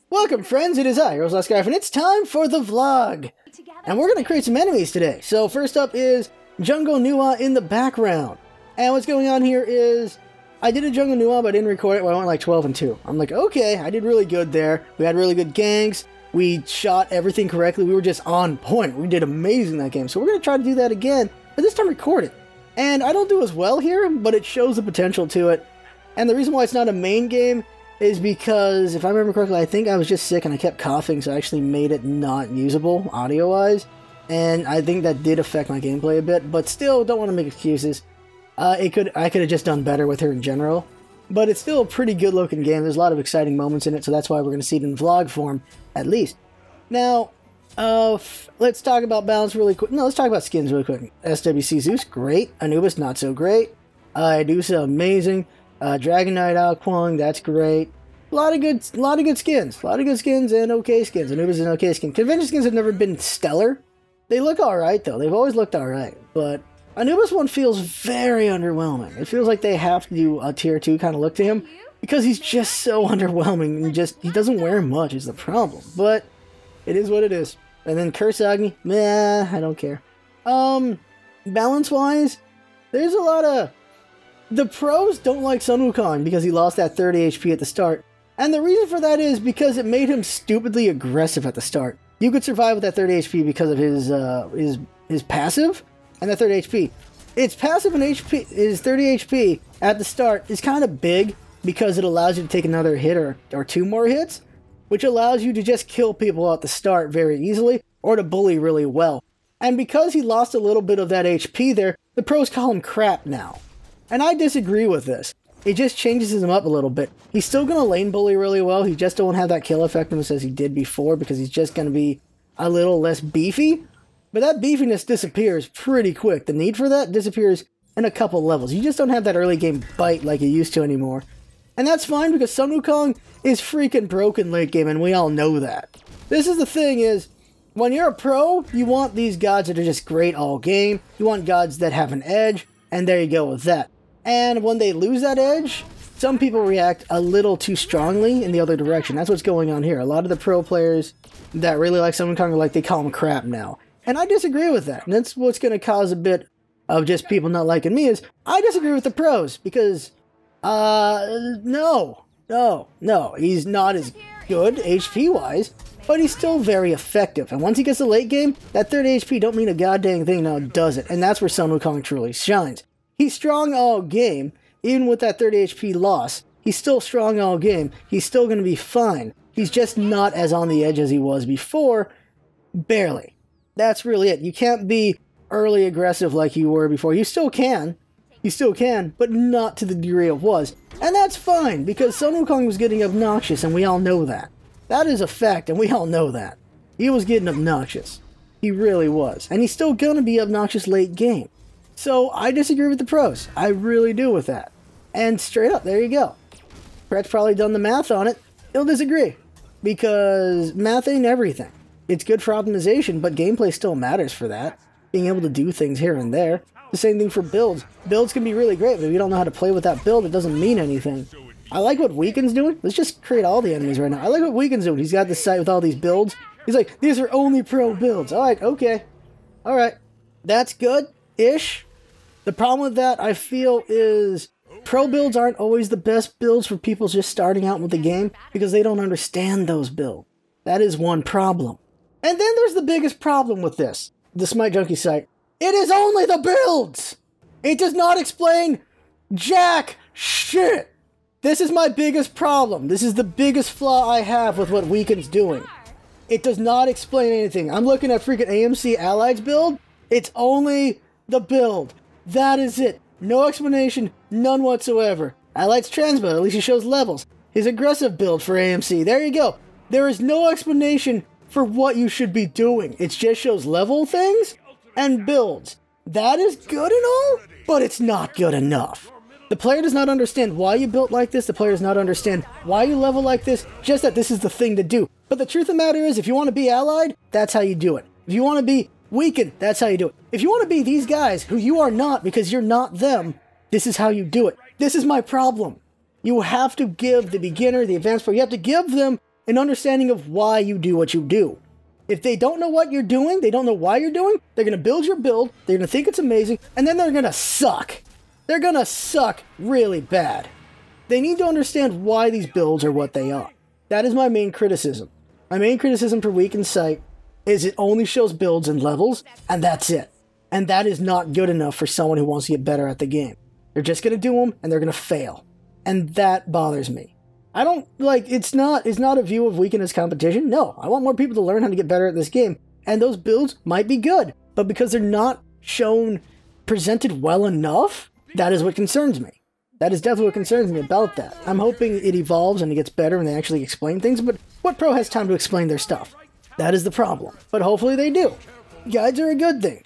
Welcome friends, it is I, Harrasing, and it's time for the vlog! And we're going to create some enemies today. So first up is Jungle Nua in the background. And what's going on here is, I did a Jungle Nua but I didn't record it, well, I went like 12 and 2. I'm like, okay, I did really good there. We had really good ganks, we shot everything correctly, we were just on point. We did amazing that game. So we're going to try to do that again, but this time record it. And I don't do as well here, but it shows the potential to it. And the reason why it's not a main game is because, if I remember correctly, I think I was just sick and I kept coughing, so I actually made it not usable, audio-wise. And I think that did affect my gameplay a bit, but still, don't want to make excuses. I could have just done better with her in general. But it's still a pretty good-looking game. There's a lot of exciting moments in it, so that's why we're going to see it in vlog form, at least. Now, let's talk about balance really quick. No, let's talk about skins really quick. SWC Zeus, great. Anubis, not so great. Idusa, amazing. Dragon Knight Alquang, that's great. A lot of good skins. A lot of good skins and okay skins. Anubis is an okay skin. Convention skins have never been stellar. They look alright though. They've always looked alright. But Anubis one feels very underwhelming. It feels like they have to do a tier 2 kind of look to him. Because he's just so underwhelming and he doesn't wear much is the problem. But it is what it is. And then Curse Agni, meh, I don't care. Balance wise, there's a lot of... The pros don't like Sun Wukong because he lost that 30 HP at the start. And the reason for that is because it made him stupidly aggressive at the start. You could survive with that 30 HP because of his passive and that 30 HP. Its passive and HP, his 30 HP at the start is kind of big because it allows you to take another hit or 2 more hits, which allows you to just kill people at the start very easily or to bully really well. And because he lost a little bit of that HP there, the pros call him crap now. And I disagree with this. It just changes him up a little bit. He's still going to lane bully really well. He just don't have that kill effectiveness as he did before because he's just going to be a little less beefy. But that beefiness disappears pretty quick. The need for that disappears in a couple levels. You just don't have that early game bite like you used to anymore. And that's fine because Sun Wukong is freaking broken late game and we all know that. This is the thing is, when you're a pro, you want these gods that are just great all game. You want gods that have an edge. And there you go with that. And when they lose that edge, some people react a little too strongly in the other direction. That's what's going on here. A lot of the pro players that really like Sun Wukong are like, they call him crap now. And I disagree with that. And that's what's going to cause a bit of just people not liking me is, I disagree with the pros. Because, no. He's not as good HP-wise, but he's still very effective. And once he gets to late game, that 30 HP don't mean a goddamn thing now, does it? And that's where Sun Wukong truly shines. He's strong all game, even with that 30 HP loss. He's still strong all game. He's still going to be fine. He's just not as on the edge as he was before. Barely. That's really it. You can't be early aggressive like you were before. You still can. You still can, but not to the degree it was. And that's fine, because Sun Wukong was getting obnoxious, and we all know that. That is a fact, and we all know that. He was getting obnoxious. He really was. And he's still going to be obnoxious late game. So, I disagree with the pros. I really do with that. And straight up, there you go. Brett's probably done the math on it. He'll disagree. Because math ain't everything. It's good for optimization, but gameplay still matters for that. Being able to do things here and there. The same thing for builds. Builds can be really great, but if you don't know how to play with that build, it doesn't mean anything. I like what Weaken's doing. Let's just create all the enemies right now. I like what Weaken's doing. He's got this site with all these builds. He's like, these are only pro builds. Alright, okay. Alright. That's good-ish. The problem with that, I feel, is pro builds aren't always the best builds for people just starting out with the game because they don't understand those builds. That is one problem. And then there's the biggest problem with this. The Smite Junkies site. It is only the builds! It does not explain jack shit! This is my biggest problem. This is the biggest flaw I have with what Weaken's doing. It does not explain anything. I'm looking at freaking AMC Allied's build. It's only the build. That is it. No explanation, none whatsoever. Allied's trans build, at least he shows levels. His aggressive build for AMC, there you go. There is no explanation for what you should be doing. It just shows level things and builds. That is good and all, but it's not good enough. The player does not understand why you built like this. The player does not understand why you level like this, just that this is the thing to do. But the truth of the matter is, if you want to be Allied, that's how you do it. If you want to be Weaken, that's how you do it. If you want to be these guys, who you are not because you're not them, this is how you do it. This is my problem. You have to give the beginner, the advanced player, you have to give them an understanding of why you do what you do. If they don't know what you're doing, they don't know why you're doing, they're going to build your build, they're going to think it's amazing, and then they're going to suck. They're going to suck really bad. They need to understand why these builds are what they are. That is my main criticism. My main criticism for Weak Insight is it only shows builds and levels, and that's it. And that is not good enough for someone who wants to get better at the game. They're just going to do them, and they're going to fail. And that bothers me. I don't, like, it's not a view of weakness competition. No, I want more people to learn how to get better at this game. And those builds might be good, but because they're not presented well enough, that is what concerns me. That is definitely what concerns me about that. I'm hoping it evolves and it gets better and they actually explain things, but what pro has time to explain their stuff? That is the problem. But hopefully they do. Guides are a good thing.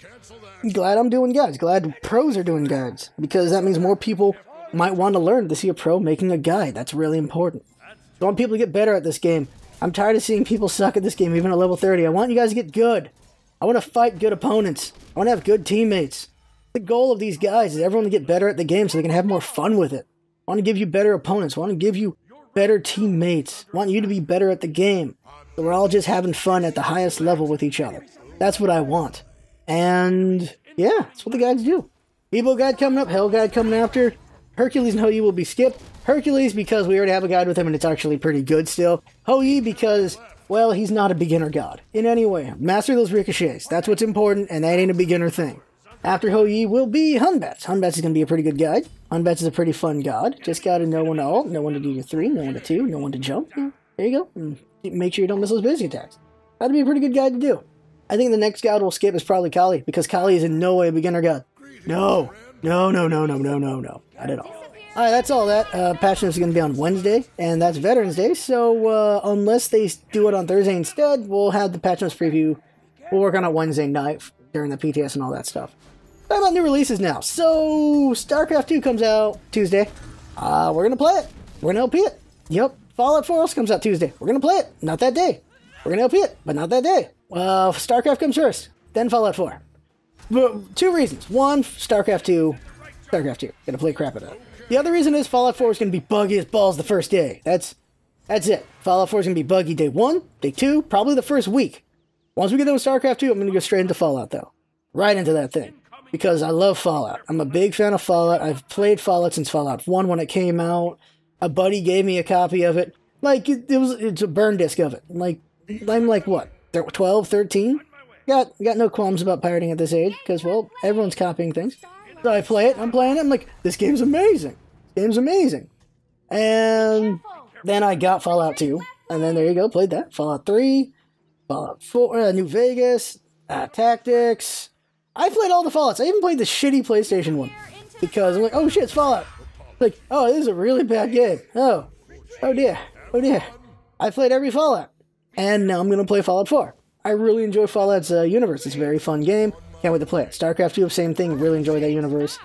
I'm glad I'm doing guides. Glad pros are doing guides, because that means more people might want to learn to see a pro making a guide. That's really important. I want people to get better at this game. I'm tired of seeing people suck at this game, even at level 30. I want you guys to get good. I want to fight good opponents. I want to have good teammates. The goal of these guys is everyone to get better at the game so they can have more fun with it. I want to give you better opponents. I want to give you better teammates. I want you to be better at the game. So we're all just having fun at the highest level with each other. That's what I want. And yeah, that's what the guides do. Evo guide coming up, Hell guide coming after. Hercules and Hou-Yi will be skipped. Hercules because we already have a guide with him and it's actually pretty good still. Hou-Yi because, well, he's not a beginner god in any way. Master those ricochets. That's what's important, and that ain't a beginner thing. After Hou-Yi will be Hunbats. Hunbats is going to be a pretty good guide. Hunbats is a pretty fun god. Just got to know when to ult, know when to do your 3, know when to 2, know when to jump. Yeah, there you go. And make sure you don't miss those basic attacks. That'd be a pretty good guide to do. I think the next god we'll skip is probably Kali, because Kali is in no way a beginner god. No. Not at all. Alright, that's all that. Patch notes is going to be on Wednesday, and that's Veterans Day, so unless they do it on Thursday instead, we'll have the patch notes preview. We'll work on it Wednesday night during the PTS and all that stuff. Talk about new releases now. So, StarCraft 2 comes out Tuesday. We're going to play it. We're going to LP it. Yep. Fallout 4 also comes out Tuesday. We're going to play it. Not that day. We're going to LP it, but not that day. StarCraft comes first, then Fallout 4. But 2 reasons. One, StarCraft 2. Gonna play crap at it. The other reason is Fallout 4 is going to be buggy as balls the first day. That's it. Fallout 4 is going to be buggy day 1, day 2, probably the first week. Once we get done with StarCraft 2, I'm going to go straight into Fallout, though. Right into that thing. Because I love Fallout. I'm a big fan of Fallout. I've played Fallout since Fallout 1 when it came out. A buddy gave me a copy of it. Like, it's a burn disc of it. Like, I'm like, what, 12, 13? Got no qualms about pirating at this age, because, well, everyone's copying things. So I play it, I'm playing it, I'm like, this game's amazing. This game's amazing. And then I got Fallout 2, and then there you go, played that. Fallout 3, Fallout 4, New Vegas, Tactics. I played all the Fallouts. I even played the shitty PlayStation one, because I'm like, oh shit, it's Fallout. Like, oh, this is a really bad game. Oh dear. I played every Fallout, and now I'm going to play Fallout 4. I really enjoy Fallout's universe. It's a very fun game. Can't wait to play it. StarCraft 2, same thing. Really enjoy that universe.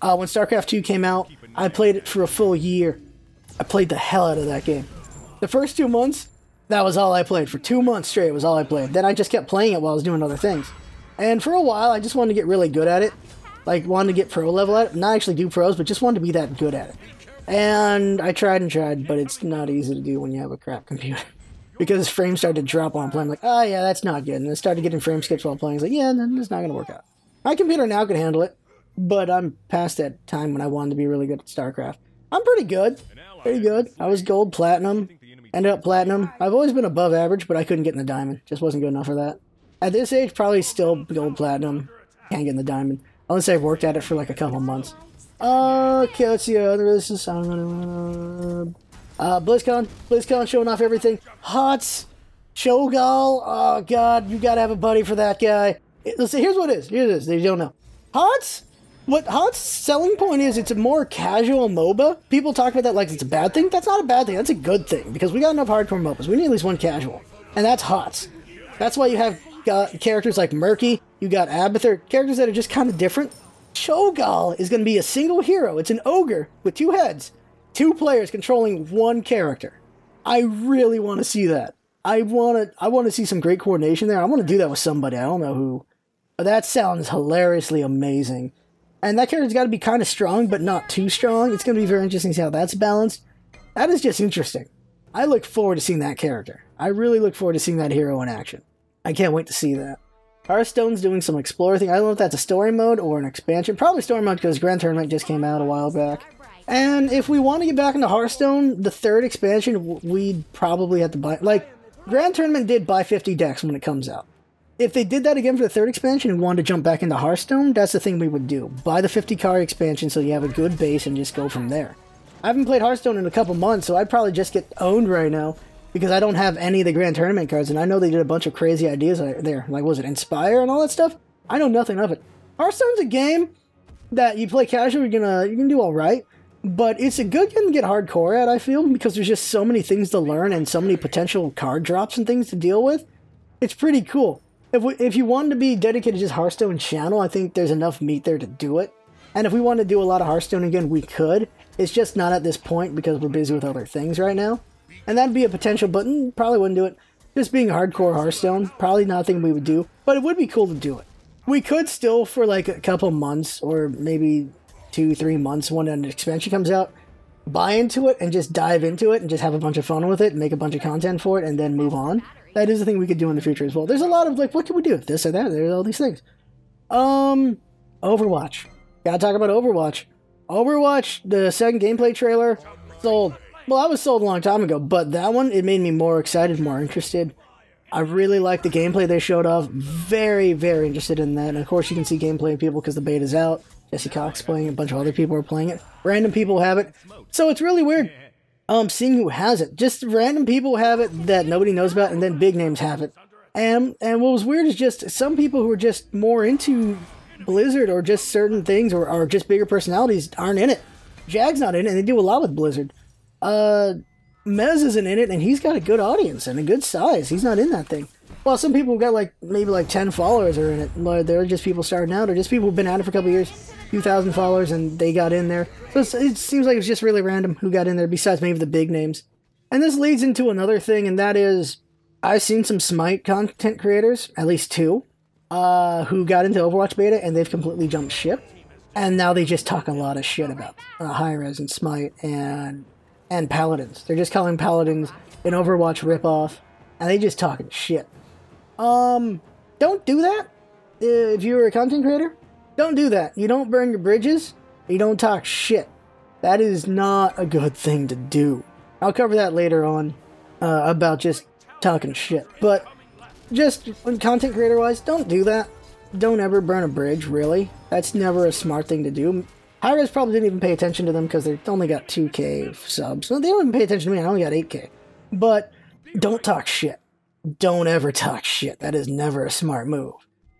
When StarCraft 2 came out, I played it for a full year. I played the hell out of that game. The first 2 months, that was all I played. For 2 months straight, was all I played. Then I just kept playing it while I was doing other things. And for a while, I just wanted to get really good at it. Like, wanted to get pro level at it. Not actually do pros, but just wanted to be that good at it. And I tried and tried, but it's not easy to do when you have a crap computer. Because frames started to drop while I'm playing. I'm like, oh yeah, that's not good. And I started getting frame skips while playing. It's like, yeah, that's not going to work out. My computer now can handle it, but I'm past that time when I wanted to be really good at StarCraft. I'm pretty good. Pretty good. I was gold, platinum, ended up platinum. I've always been above average, but I couldn't get in the diamond. Just wasn't good enough for that. At this age, probably still gold, platinum. Can't get in the diamond. Unless I've worked at it for like a couple months. Okay, let's see other releases. BlizzCon showing off everything. HOTS, Shogal. Oh god, you gotta have a buddy for that guy. Let's see, here's what it is. Here it is. They don't know. HOTS. What HOTS' selling point is, it's a more casual MOBA. People talk about that like it's a bad thing. That's not a bad thing. That's a good thing because we got enough hardcore MOBAs. We need at least one casual, and that's HOTS. That's why you have got characters like Murky. You got Abathur, characters that are just kind of different. Shogal is going to be a single hero. It's an ogre with 2 heads. 2 players controlling 1 character. I really want to see that. I want to see some great coordination there. I want to do that with somebody. I don't know who. But that sounds hilariously amazing. And that character's got to be kind of strong, but not too strong. It's going to be very interesting to see how that's balanced. That is just interesting. I look forward to seeing that character. I really look forward to seeing that hero in action. I can't wait to see that. Hearthstone's doing some Explorer thing. I don't know if that's a story mode or an expansion. Probably story mode because Grand Tournament just came out a while back. And if we want to get back into Hearthstone, the third expansion, we'd probably have to buy... Like, Grand Tournament did buy 50 decks when it comes out. If they did that again for the third expansion and wanted to jump back into Hearthstone, that's the thing we would do. Buy the 50 card expansion so you have a good base and just go from there. I haven't played Hearthstone in a couple months, so I'd probably just get owned right now because I don't have any of the Grand Tournament cards, and I know they did a bunch of crazy ideas there. Like, was it Inspire and all that stuff? I know nothing of it. Hearthstone's a game that you play casual, you can do alright, but it's a good game to get hardcore at, I feel, because there's just so many things to learn and so many potential card drops and things to deal with. It's pretty cool. If you wanted to be dedicated to just Hearthstone channel, I think there's enough meat there to do it. And if we want to do a lot of Hearthstone again, we could. It's just not at this point because we're busy with other things right now. And that'd be a potential, but probably wouldn't do it. Just being hardcore Hearthstone, probably not a thing we would do, but it would be cool to do it. We could still, for like a couple months, or maybe 2-3 months when an expansion comes out, buy into it and just dive into it and just have a bunch of fun with it and make a bunch of content for it and then move on. That is a thing we could do in the future as well. There's a lot of, like, what can we do? This or that. There's all these things. Overwatch. Gotta talk about Overwatch. Overwatch, the second gameplay trailer, sold. Well, I was sold a long time ago, but that one, it made me more excited, more interested. I really like the gameplay they showed off. Very, very interested in that. And of course, you can see gameplay of people because the beta's out. Jesse Cox playing it, a bunch of other people are playing it. Random people have it. So it's really weird seeing who has it. Just random people have it that nobody knows about, and then big names have it. And what was weird is just some people who are just more into Blizzard or just certain things or just bigger personalities aren't in it. Jag's not in it, and they do a lot with Blizzard. Mez isn't in it, and he's got a good audience and a good size. He's not in that thing. Well, some people who got like maybe like 10 followers are in it. They're just people starting out, or just people who've been at it for a couple years, a few thousand followers, and they got in there. So it seems like it's just really random who got in there, besides maybe the big names. And this leads into another thing, and that is, I've seen some Smite content creators, at least 2, who got into Overwatch beta, and they've completely jumped ship. And now they just talk a lot of shit about Hi-Rez and Smite and Paladins. They're just calling Paladins an Overwatch ripoff, and they just talking shit. Don't do that. If you're a content creator, don't do that. You don't burn your bridges. You don't talk shit. That is not a good thing to do. I'll cover that later on, about just talking shit. But just content creator wise, don't do that. Don't ever burn a bridge, really. That's never a smart thing to do. Hi-Rez probably didn't even pay attention to them because they only got 2K subs. So they don't even pay attention to me. I only got 8K. But don't talk shit. Don't ever talk shit. That is never a smart move.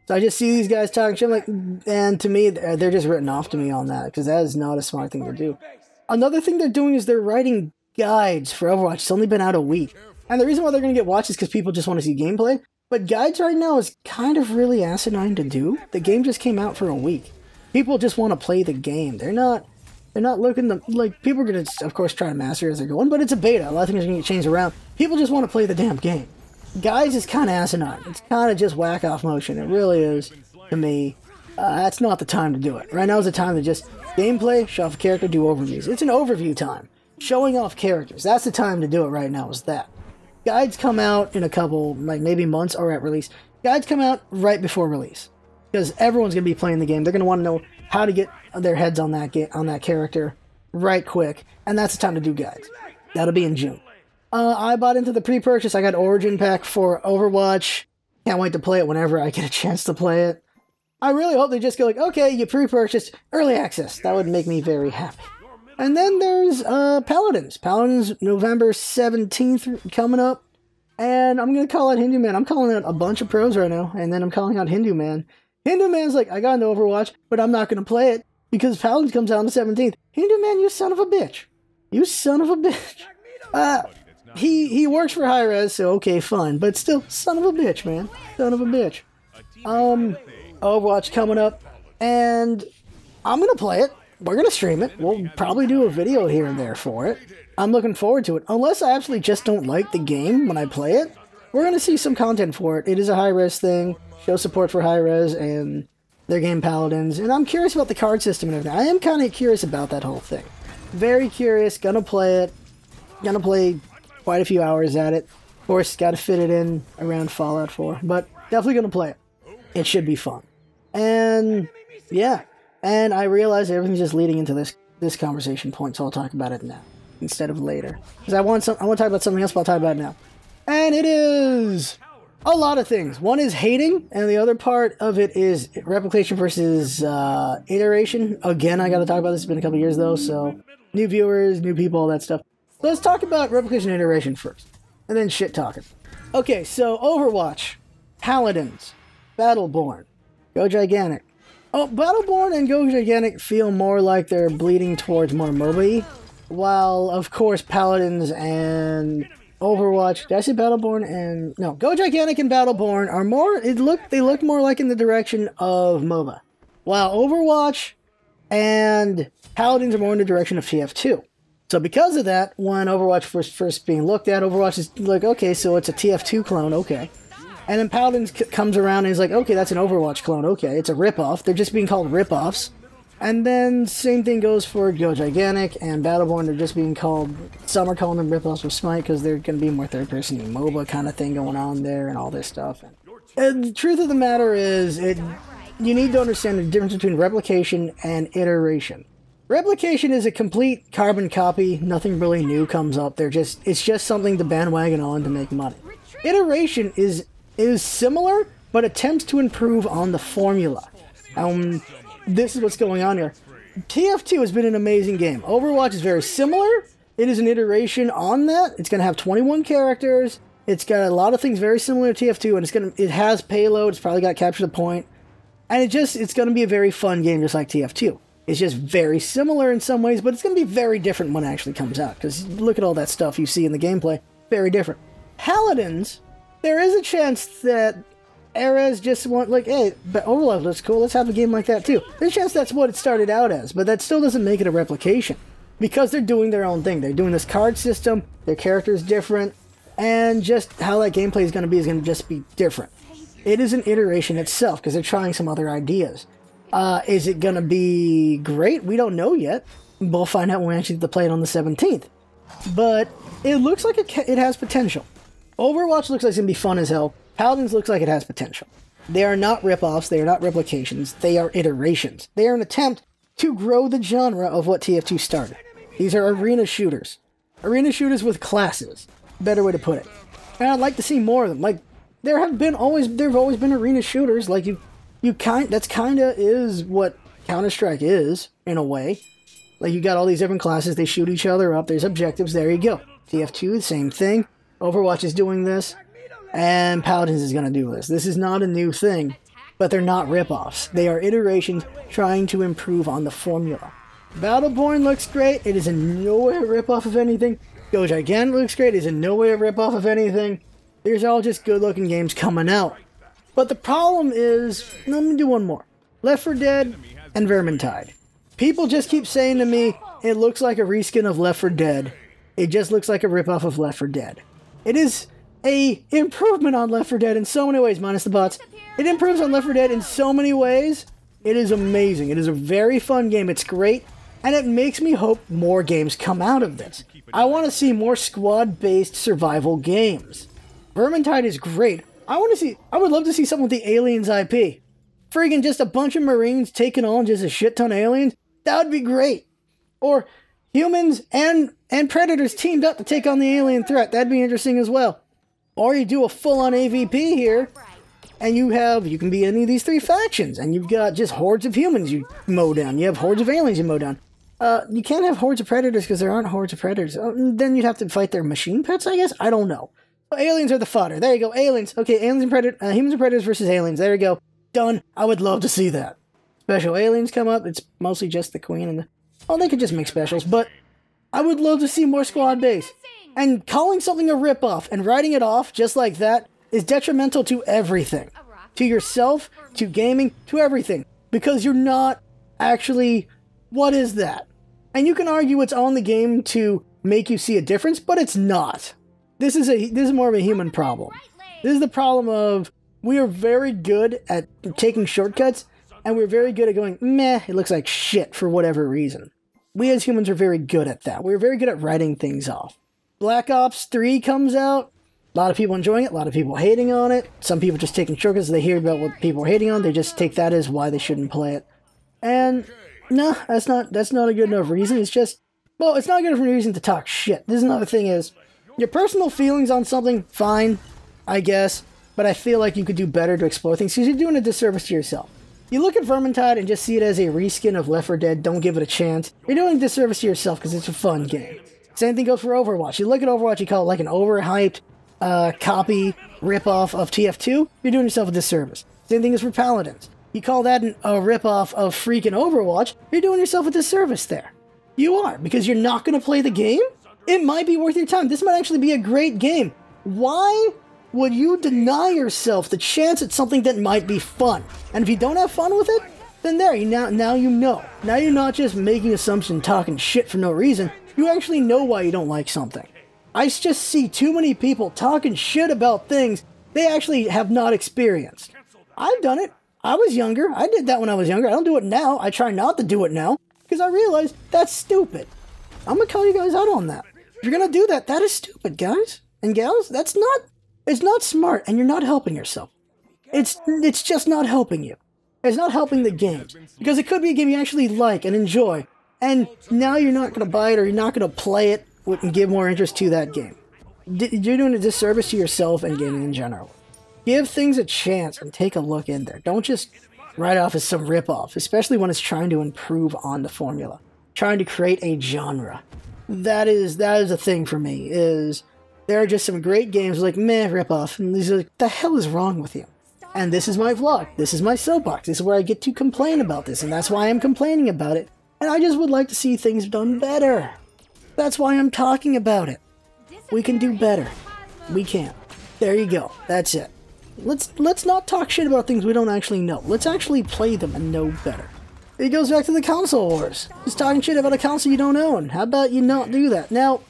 So I just see these guys talking shit, like, and to me, they're just written off to me on that, because that is not a smart thing to do. Another thing they're doing is they're writing guides for Overwatch. It's only been out a week. And the reason why they're going to get watched is because people just want to see gameplay. But guides right now is kind of really asinine to do. The game just came out for a week. People just want to play the game. They're not looking to, like, people are going to, of course, try to master as they're going, but it's a beta. A lot of things are going to get changed around. People just want to play the damn game. Guys is kind of asinine. It's kind of just whack-off motion. It really is, to me. That's not the time to do it. Right now is the time to just gameplay, show off a character, do overviews. It's an overview time. Showing off characters. That's the time to do it right now, is that. Guides come out in a couple, like maybe months or at release. Guides come out right before release. Because everyone's going to be playing the game. They're going to want to know how to get their heads on that character right quick. And that's the time to do guides. That'll be in June. I bought into the pre-purchase. I got Origin Pack for Overwatch. Can't wait to play it whenever I get a chance to play it. I really hope they just go like, okay, you pre-purchased early access. That would make me very happy. And then there's Paladins. Paladins, November 17th coming up. And I'm going to call out Hindu Man. I'm calling out a bunch of pros right now. And then I'm calling out Hindu Man. Hindu Man's like, I got into Overwatch, but I'm not going to play it because Paladins comes out on the 17th. Hindu Man, you son of a bitch. You son of a bitch. He works for Hi-Rez, so okay, fine. But still, son of a bitch, man. Son of a bitch. Overwatch coming up. And I'm going to play it. We're going to stream it. We'll probably do a video here and there for it. I'm looking forward to it. Unless I absolutely just don't like the game when I play it, we're going to see some content for it. It is a Hi-Rez thing. Show support for Hi-Rez and their game Paladins. And I'm curious about the card system and everything. I am kind of curious about that whole thing. Very curious. Gonna play it. Gonna play quite a few hours at it. Of course, got to fit it in around Fallout 4, but definitely going to play it. It should be fun. And yeah, and I realize everything's just leading into this conversation point, so I'll talk about it now instead of later. Because I want to talk about something else, but I'll talk about it now. And it is a lot of things. One is hating, and the other part of it is replication versus iteration. Again, I got to talk about this. It's been a couple years though, so new viewers, new people, all that stuff. So let's talk about replication and iteration first, and then shit talking. Okay, so Overwatch, Paladins, Battleborn, Go Gigantic. Oh, Battleborn and Go Gigantic feel more like they're bleeding towards more MOBA, while of course Paladins and Overwatch, did I say Battleborn and... No, Go Gigantic and Battleborn are more... They look more like in the direction of MOBA. While Overwatch and Paladins are more in the direction of TF2. So because of that, when Overwatch was first being looked at, Overwatch is like, okay, so it's a TF2 clone, okay. And then Paladins comes around and is like, okay, that's an Overwatch clone, okay. It's a ripoff. They're just being called ripoffs. And then same thing goes for Go Gigantic and Battleborn. They're just being called, some are calling them ripoffs of Smite because they're going to be more third-person MOBA kind of thing going on there and all this stuff. And the truth of the matter is, you need to understand the difference between replication and iteration. Replication is a complete carbon copy. Nothing really new comes up. It's just something to bandwagon on to make money. Iteration is similar, but attempts to improve on the formula. This is what's going on here. TF2 has been an amazing game. Overwatch is very similar. It is an iteration on that. It's going to have 21 characters. It's got a lot of things very similar to TF2, and it has payload. It's probably got capture the point. And it's going to be a very fun game just like TF2. It's just very similar in some ways, but it's going to be very different when it actually comes out. Because look at all that stuff you see in the gameplay. Very different. Paladins, there is a chance that Hi-Rez just want, like, hey, but Overwatch looks cool, let's have a game like that too. There's a chance that's what it started out as, but that still doesn't make it a replication. Because they're doing their own thing. They're doing this card system, their character is different, and just how that gameplay is going to just be different. It is an iteration itself, because they're trying some other ideas. Is it going to be great? We don't know yet. We'll find out when we actually get to play it on the 17th. But it looks like it has potential. Overwatch looks like it's going to be fun as hell. Paladins looks like it has potential. They are not ripoffs, they are not replications, they are iterations. They are an attempt to grow the genre of what TF2 started. These are arena shooters. Arena shooters with classes. Better way to put it. And I'd like to see more of them. Like, there have always been arena shooters. Like, that's kinda is what Counter-Strike is, in a way. Like, you got all these different classes, they shoot each other up, there's objectives, there you go. TF2, the same thing. Overwatch is doing this. And Paladins is going to do this. This is not a new thing, but they're not ripoffs. They are iterations trying to improve on the formula. Battleborn looks great. It is in no way a ripoff of anything. Go Gigantic looks great. It is in no way a ripoff of anything. These are all just good-looking games coming out. But the problem is, let me do one more. Left 4 Dead and Vermintide. People just keep saying to me, it looks like a reskin of Left 4 Dead. It just looks like a ripoff of Left 4 Dead. It is a improvement on Left 4 Dead in so many ways, minus the bots. It improves on Left 4 Dead in so many ways. It is amazing. It is a very fun game. It's great. And it makes me hope more games come out of this. I want to see more squad-based survival games. Vermintide is great. I would love to see something with the Aliens IP. Friggin' just a bunch of Marines taking on just a shit ton of aliens. That would be great. Or humans and Predators teamed up to take on the alien threat. That'd be interesting as well. Or you do a full-on AVP here, and you can be any of these 3 factions, and you've got just hordes of humans you mow down. You have hordes of aliens you mow down. You can't have hordes of predators because there aren't hordes of predators. Then you'd have to fight their machine pets, I guess? I don't know. So aliens are the fodder. There you go, aliens. Okay, aliens and humans and predators versus aliens. There you go. Done. I would love to see that. Special aliens come up. It's mostly just the queen and the... Oh, they could just make specials, but I would love to see more squad base. And calling something a ripoff and writing it off just like that is detrimental to everything. To yourself, to gaming, to everything. Because you're not actually... What is that? And you can argue it's on the game to make you see a difference, but it's not. This is more of a human problem. This is the problem of we are very good at taking shortcuts, and we're very good at going, meh, it looks like shit for whatever reason. We as humans are very good at that. We're very good at writing things off. Black Ops 3 comes out. A lot of people enjoying it, a lot of people hating on it. Some people just taking shortcuts. They hear about what people are hating on. They just take that as why they shouldn't play it. And no, that's not a good enough reason. It's just, well, it's not a good enough reason to talk shit. This is another thing is, your personal feelings on something, fine, I guess. But I feel like you could do better to explore things because you're doing a disservice to yourself. You look at Vermintide and just see it as a reskin of Left 4 Dead, don't give it a chance. You're doing a disservice to yourself because it's a fun game. Same thing goes for Overwatch. You look at Overwatch, you call it like an overhyped copy, ripoff of TF2, you're doing yourself a disservice. Same thing is for Paladins. You call that a ripoff of freaking Overwatch, you're doing yourself a disservice there. You are, because you're not going to play the game? It might be worth your time. This might actually be a great game. Why would you deny yourself the chance at something that might be fun? And if you don't have fun with it, then there, now you know. Now you're not just making assumptions, talking shit for no reason. You actually know why you don't like something. I just see too many people talking shit about things they actually have not experienced. I've done it. I was younger. I did that when I was younger. I don't do it now. I try not to do it now because I realize that's stupid. I'm going to call you guys out on that. If you're going to do that, that is stupid, guys and gals. It's not smart, and you're not helping yourself. It's just not helping you. It's not helping the game. Because it could be a game you actually like and enjoy, and now you're not going to buy it or you're not going to play it and give more interest to that game. You're doing a disservice to yourself and gaming in general. Give things a chance and take a look in there. Don't just write off as some ripoff, especially when it's trying to improve on the formula. Trying to create a genre. That is a thing for me, is there are just some great games like, meh, ripoff, and these are like, the hell is wrong with you? And this is my vlog. This is my soapbox. This is where I get to complain about this, and that's why I'm complaining about it. And I just would like to see things done better. That's why I'm talking about it. We can do better. We can. There you go. That's it. Let's not talk shit about things we don't actually know. Let's actually play them and know better. It goes back to the console wars. Just talking shit about a console you don't own. How about you not do that? Now,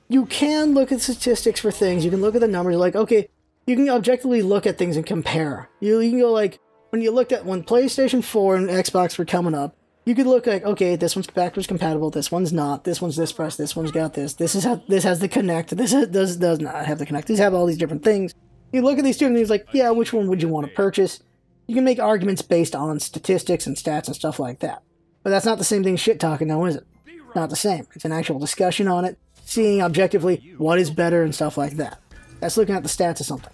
you can look at statistics for things. You can look at the numbers. Like, okay, you can objectively look at things and compare. You can go like, when PlayStation 4 and Xbox were coming up, you could look like, okay, this one's backwards compatible, this one's not, this one's this price, this one's got this, this has the Kinect, this does not have the Kinect, these have all these different things. You look at these two and he's like, yeah, which one would you want to purchase? You can make arguments based on statistics and stats and stuff like that. But that's not the same thing as shit talking now, is it? Not the same. It's an actual discussion on it, seeing objectively what is better and stuff like that. That's looking at the stats of something.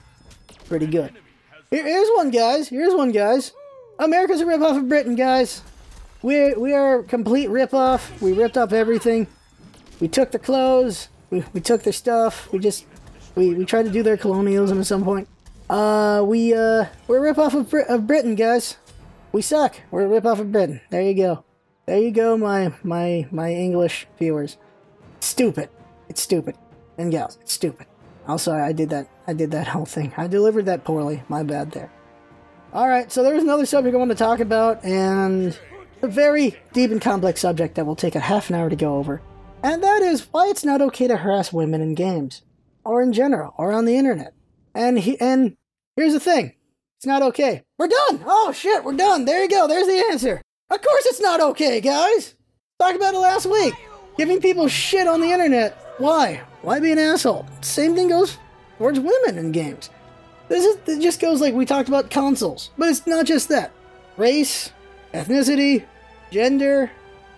Pretty good. Here's one, guys. Here's one, guys. America's a ripoff of Britain, guys. We are a complete ripoff. We ripped off everything. We took their clothes. We took their stuff. We tried to do their colonialism at some point. We're a ripoff of Britain, guys. We suck. We're a ripoff of Britain. There you go. There you go, my English viewers. Stupid. It's stupid. And gals, it's stupid. Also, I did that whole thing. I delivered that poorly. My bad there. Alright, so there was another subject I wanted to talk about, and a very deep and complex subject that will take a half an hour to go over. And that is why it's not okay to harass women in games. Or in general, or on the internet. And here's the thing. It's not okay. We're done! Oh shit, we're done! There you go, there's the answer! Of course it's not okay, guys! Talked about it last week. Giving people shit on the internet. Why? Why be an asshole? Same thing goes towards women in games. It just goes like we talked about consoles. But it's not just that. Race, ethnicity, gender,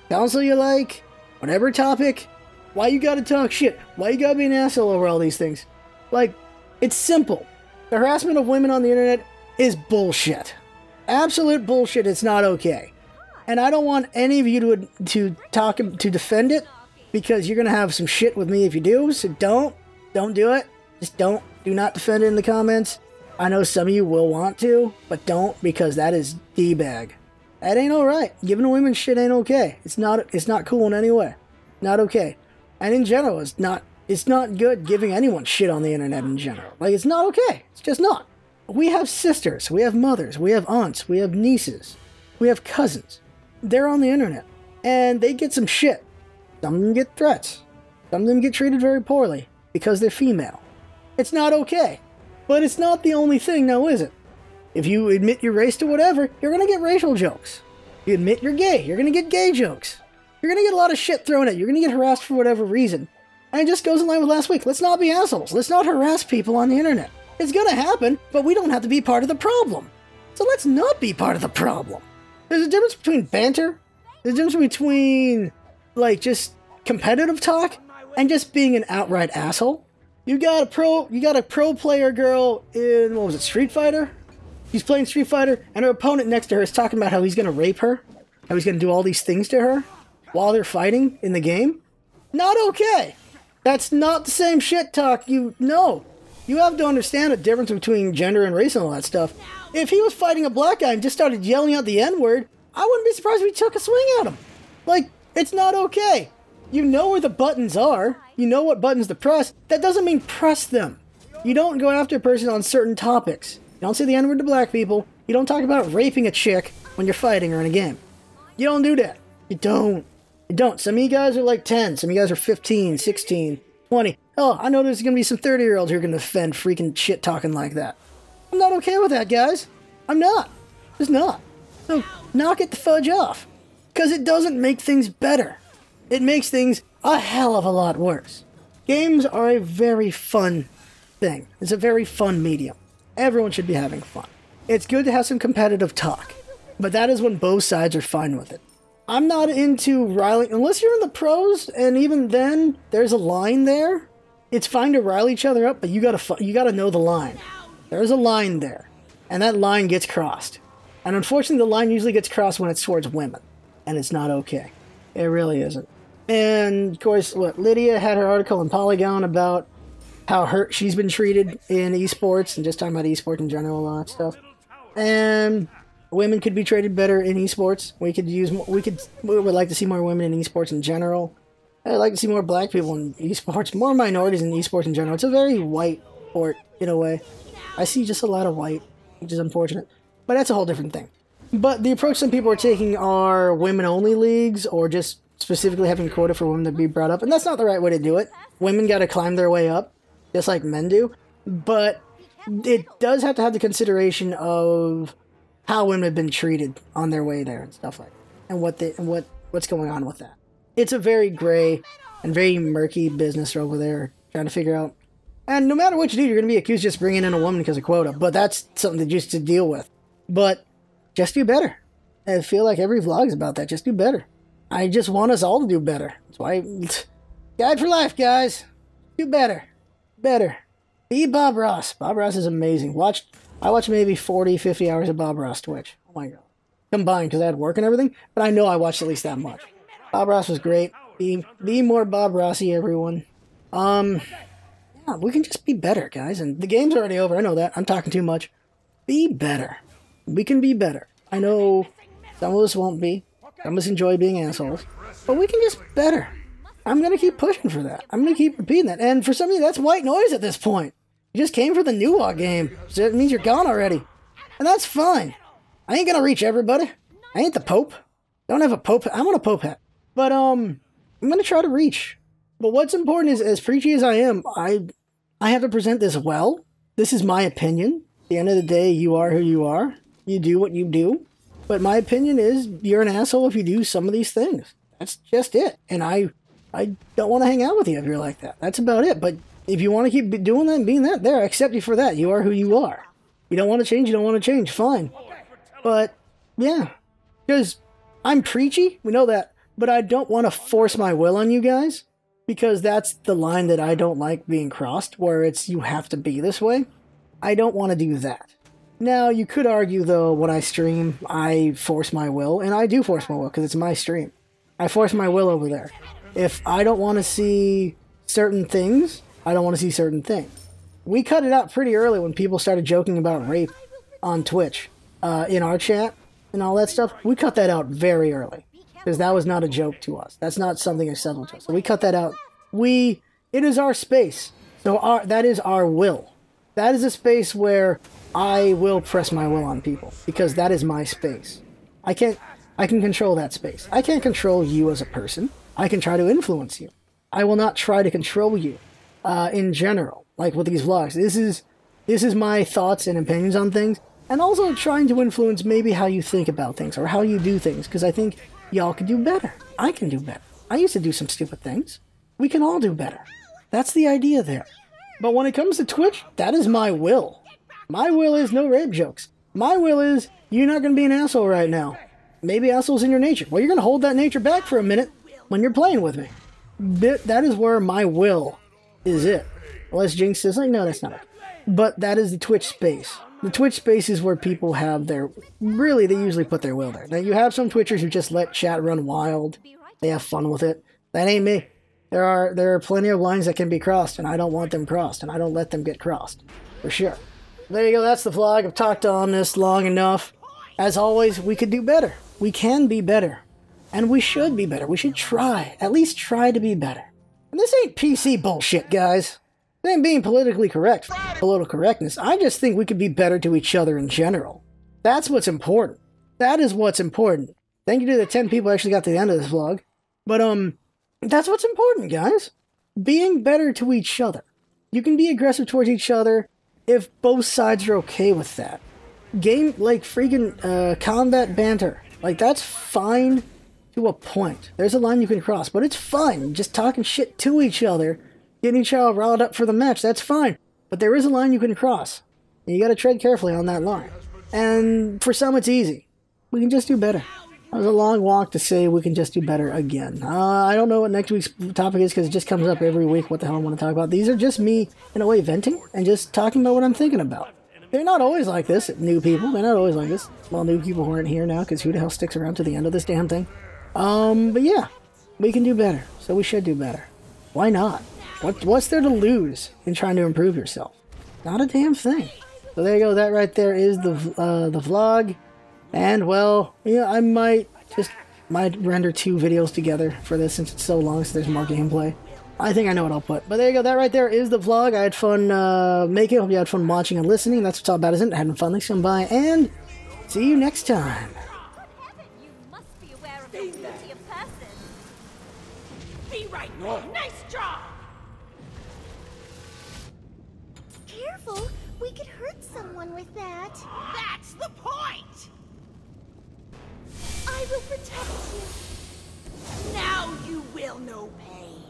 console you like, whatever topic. Why you gotta talk shit? Why you gotta be an asshole over all these things? Like, it's simple. The harassment of women on the internet is bullshit. Absolute bullshit. It's not okay. And I don't want any of you to defend it, because you're gonna have some shit with me if you do. So don't do it. Just don't. Do not defend it in the comments. I know some of you will want to, but don't, because that is D-bag. That ain't alright. Giving women shit ain't okay. It's not cool in any way. Not okay. And in general, it's not good giving anyone shit on the internet in general. Like, it's not okay. It's just not. We have sisters, we have mothers, we have aunts, we have nieces, we have cousins. They're on the internet, and they get some shit. Some of them get threats. Some of them get treated very poorly because they're female. It's not okay. But it's not the only thing now, is it? If you admit your race to whatever, you're gonna get racial jokes. You admit you're gay, you're gonna get gay jokes. You're gonna get a lot of shit thrown at you. You're gonna get harassed for whatever reason. And it just goes in line with last week. Let's not be assholes. Let's not harass people on the internet. It's gonna happen, but we don't have to be part of the problem. So let's not be part of the problem. There's a difference between banter. There's a difference between, like, just competitive talk and just being an outright asshole. You got a pro player girl in, what was it, Street Fighter? She's playing Street Fighter, and her opponent next to her is talking about how he's gonna rape her, how he's gonna do all these things to her while they're fighting in the game. Not okay. That's not the same shit talk. No. You have to understand the difference between gender and race and all that stuff. If he was fighting a black guy and just started yelling out the N-word, I wouldn't be surprised if he took a swing at him. Like, it's not okay. You know where the buttons are. You know what buttons to press. That doesn't mean press them. You don't go after a person on certain topics. You don't say the N-word to black people. You don't talk about raping a chick when you're fighting or in a game. You don't do that. You don't. You don't. Some of you guys are like 10. Some of you guys are 15, 16, 20. Oh, I know there's going to be some 30-year-olds who are going to defend freaking shit talking like that. I'm not okay with that, guys. I'm not. Just not. So, knock it the fudge off. Because it doesn't make things better. It makes things a hell of a lot worse. Games are a very fun thing. It's a very fun medium. Everyone should be having fun. It's good to have some competitive talk. But that is when both sides are fine with it. I'm not into riling, unless you're in the pros, and even then, there's a line there. It's fine to rile each other up, but you gotta know the line. There's a line there, and that line gets crossed. And unfortunately, the line usually gets crossed when it's towards women, and it's not okay. It really isn't. And of course, Lydia had her article in Polygon about how she's been treated in esports, and just talking about esports in general, all that stuff. And women could be treated better in esports. We would like to see more women in esports in general. I'd like to see more black people in esports, more minorities in esports in general. It's a very white sport, in a way. I see just a lot of white, which is unfortunate. But that's a whole different thing. But the approach some people are taking are women-only leagues, or just specifically having a quota for women to be brought up. And that's not the right way to do it. Women gotta climb their way up, just like men do. But it does have to have the consideration of how women have been treated on their way there and stuff like that. And what's going on with that. It's a very gray and very murky business over there, trying to figure out. And no matter what you do, you're going to be accused of just bringing in a woman because of quota. But that's something just to deal with. But just do better. I feel like every vlog is about that. Just do better. I just want us all to do better. That's why, guide for life, guys. Do better. Better. Be Bob Ross. Bob Ross is amazing. I watched maybe 40, 50 hours of Bob Ross Twitch. Oh my god. Combined, because I had work and everything. But I know I watched at least that much. Bob Ross was great. Be more Bob Rossy, everyone. Yeah, we can just be better, guys. And the game's already over. I know that. I'm talking too much. Be better. We can be better. I know some of us won't be. Some of us enjoy being assholes. But we can just better. I'm going to keep pushing for that. I'm going to keep repeating that. And for some of you, that's white noise at this point. You just came for the Nuwa game. So it means you're gone already. And that's fine. I ain't going to reach everybody. I ain't the Pope. I don't have a Pope. I want a Pope hat. But, I'm going to try to reach. But what's important is, as preachy as I am, I have to present this well. This is my opinion. At the end of the day, you are who you are. You do what you do. But my opinion is, you're an asshole if you do some of these things. That's just it. And I don't want to hang out with you if you're like that. That's about it. But if you want to keep doing that and being that, I accept you for that. You are who you are. You don't want to change, you don't want to change. Fine. But, yeah. Because I'm preachy, we know that. But I don't want to force my will on you guys, because that's the line that I don't like being crossed, where it's you have to be this way. I don't want to do that. Now, you could argue, though, when I stream, I force my will, and I do force my will, because it's my stream. I force my will over there. If I don't want to see certain things, I don't want to see certain things. We cut it out pretty early when people started joking about rape on Twitch, in our chat, and all that stuff. We cut that out very early. Because that was not a joke to us. That's not something acceptable to us. So we cut that out. It is our space. So that is our will. That is a space where I will press my will on people. Because that is my space. I can control that space. I can't control you as a person. I can try to influence you. I will not try to control you in general. Like with these vlogs. This is my thoughts and opinions on things. And also trying to influence maybe how you think about things. Or how you do things. Because I think y'all can do better. I can do better. I used to do some stupid things. We can all do better. That's the idea there. But when it comes to Twitch, that is my will. My will is no rape jokes. My will is you're not going to be an asshole right now. Maybe asshole's in your nature. Well, you're going to hold that nature back for a minute when you're playing with me. That is where my will is it. Unless Jinx says, like, no, that's not it. But that is the Twitch space. The Twitch space is where people have their... Really, they usually put their will there. Now, you have some Twitchers who just let chat run wild. They have fun with it. That ain't me. There are plenty of lines that can be crossed, and I don't want them crossed, and I don't let them get crossed. For sure. There you go, that's the vlog. I've talked on this long enough. As always, we could do better. We can be better. And we should be better. We should try. At least try to be better. And this ain't PC bullshit, guys. It ain't being politically correct. Political correctness. I just think we could be better to each other in general. That's what's important. That is what's important. Thank you to the 10 people who actually got to the end of this vlog. But, that's what's important, guys. Being better to each other. You can be aggressive towards each other if both sides are okay with that. Game, like, freaking, combat banter. Like, that's fine to a point. There's a line you can cross, but it's fine. Just talking shit to each other, getting each other riled up for the match, that's fine. But there is a line you can cross. And you gotta tread carefully on that line. And for some, it's easy. We can just do better. That was a long walk to say we can just do better again. I don't know what next week's topic is because it just comes up every week what the hell I want to talk about. These are just me, in a way, venting and just talking about what I'm thinking about. They're not always like this, new people. They're not always like this. Well, new people who aren't here now because who the hell sticks around to the end of this damn thing? But yeah, we can do better. So we should do better. Why not? What's there to lose in trying to improve yourself? Not a damn thing. So there you go. That right there is the vlog. And, well, yeah, I might render 2 videos together for this since it's so long, so there's more gameplay. I think I know what I'll put. But there you go, that right there is the vlog. I had fun making it. Hope you had fun watching and listening. That's what's all about, isn't it? Having fun. Thanks for coming by, and see you next time. You must be aware of the beauty of person. Be right there. Nice job! Careful, we could hurt someone with that. That's the point! I will protect you. Now you will know pain.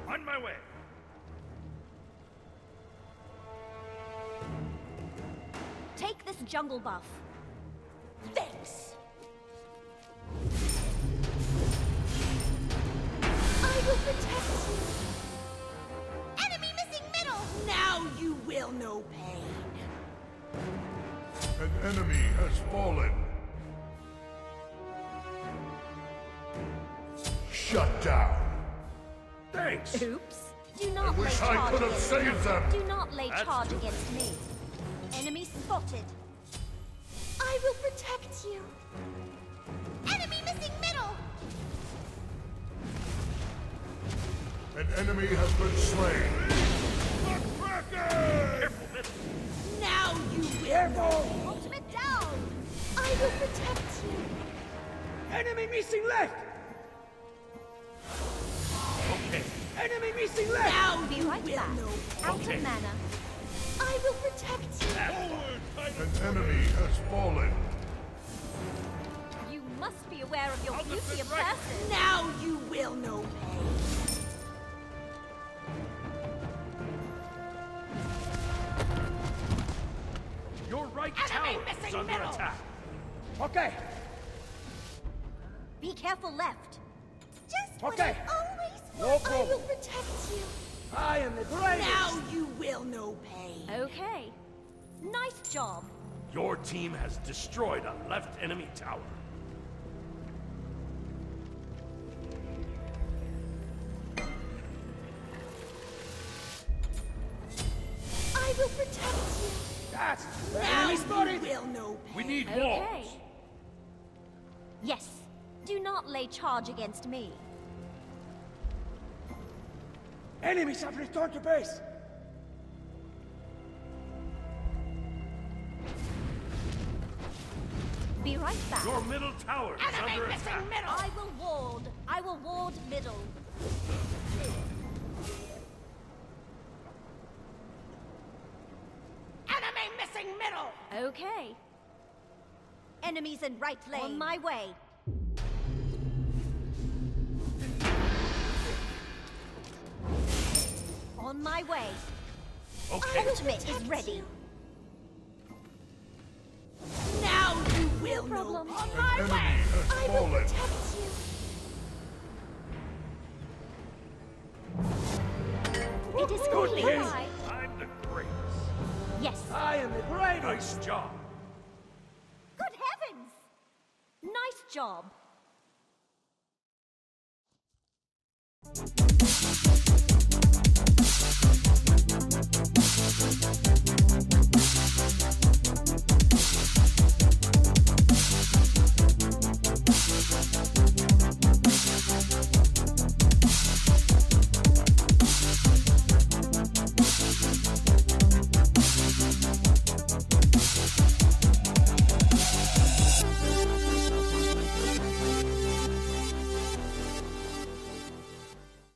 On my way. Take this jungle buff. Thanks. I will protect you. Enemy missing middle. Now you will know pain. An enemy has fallen. Shut down. Thanks. Oops. Do not lay Wish I charge could have against saved me. them. Do not lay charge against me. Enemy spotted. I will protect you. Enemy missing middle. An enemy has been slain. Now you will know. Ultimate down. I will protect you. Enemy missing left! Okay. Enemy missing left! Now Be you right will back. know. Out of mana. I will protect you. An enemy has fallen. You must be aware of your beauty of person. Now you will know pain. Your right Enemy tower is missing under middle. attack. Okay, Be careful left. Just what Okay. I always No want. I problem. will protect you. I am the greatest! Now you will know pain. Okay. Nice job. Your team has destroyed a left enemy tower. I will protect you. That's the Now enemy you spotted! will know pain. We need Okay. walls. Yes. Do not lay charge against me. Enemies have returned to base! Be right back. Your middle tower is under attack. Middle. I will ward. I will ward middle. Enemy missing middle. Okay. enemies in right lane. On my way. On my way. Okay. Ultimate is ready. Now you will No problem. know. On An my enemy way. has I will fallen. protect you. It is Good fully kiss. high. I'm the greatest. Yes. I am the greatest. Nice job. Good heavens! Nice job.